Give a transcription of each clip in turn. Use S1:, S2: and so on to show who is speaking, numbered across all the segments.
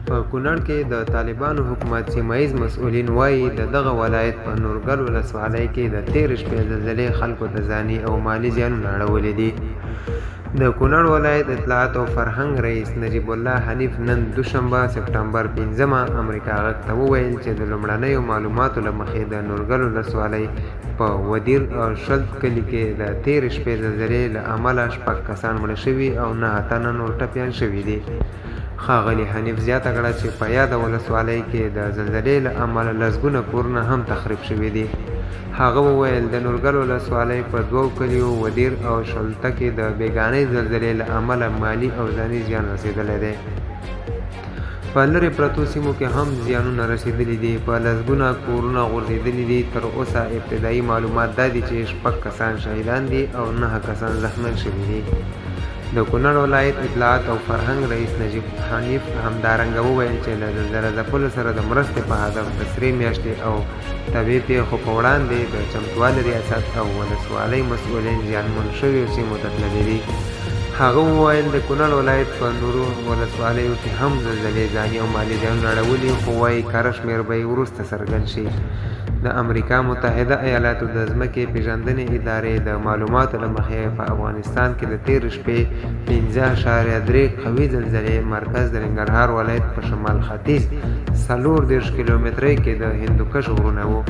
S1: په کونړ کې د طالبانو حکومت سیمه ییز مسؤلین وایي د دغه ولایت په نورګل ولسوالۍ کې د تېرې شپې زلزلې خلکو ته ځاني او مالي زیانونه اړولي دي. د کونړ ولایت اطلاعات او فرهنګ رئیس نجیب الله حنیف نن دوشنبه سپټمبر 5 امریکا غږ ته وویل چې د لومړنیو معلوماتو له مخې د نورګل ولسوالۍ په ودیر او شلت کلي کې د تېرې شپې زلزلې له امله 6 کسان مړه شوي او 9 تنه نور ټپیان شوي دي. ښاغلي حنیف زیاته کړه چې په یاده ولسوالۍ کې د زلزلې له امله لسګونه کورونه هم تخریب شوي دي. هغه وویل د نورګل ولسوالۍ په 2 کلیو ودیر او شلته کې د بیګانۍ زلزلې له امله مالي او ځاني زیان رسېدلی دی. په لرې پرتو سیمو کې هم زیانونه رسېدلي دي. په لسګونه کورونه غورځېدلي دي. تر اوسه ابتدایي معلومات دا دي چې 6 کسان شهیدان دي او 9 کسان زخمیان شوي دي. د کونړ ولایت اطلاعات او فرهنګ رئیس نجیب حنیف همدارنګه وویل چې له زلزله ځپلو سره د مرستې په هدف د سرې میاشتې او طبیعي پیښو په وړاندې د چمتووالي ریاست او ولسوالۍ مسؤلین زیانمن شویو سیمو ته تللي دي. هغه وویل د کونړ ولایت په نورو ولسوالیو کې هم زلزلې ځاني او مالي زیانونه اړولي، خو وایي کره شمېر به یې وروسته څرګند شي. د امریکا متحده ایالاتو د ځمکې پیژندنې ادارې د معلوماتو له مخې په افغانستان کې د تېرې شپې 5.3 قوي زلزلې مرکز د ننګرهار ولایت په شمال ختیځ 40 کیلومترۍ کې د هندوکش غرونه وو.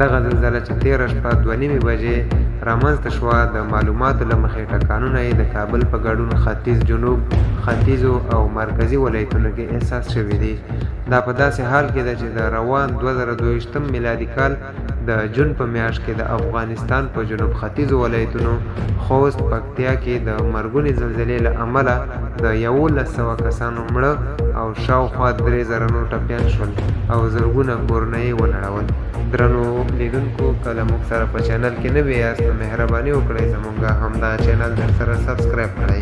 S1: دغه زلزله چې تېره شپه 2:30 بجې رامنځته شوه د معلوماتو له مخې ټکانونه یې د کابل په ګډون ختیځ جنوب ختیځو او مرکزي ولایتونو کې احساس شوي دي. دا په داسې حال کې ده چې د روان 2022 میلادي کال د جون په میاشت کې د افغانستان په جنوب ختیځو ولایتونو خوست پکتیا کې د مرګونې زلزلې له امله د 1100 کسانو مړه او شاوخوا 3000 نور ټپیان شول او زرګونه کورونه یې ونړول. درنو لیدونکو، کله موږ سره په چینل کې نوي یاست نو مهرباني وکړئ زموږ همدا چینل در سره سبسکرایب کړئ.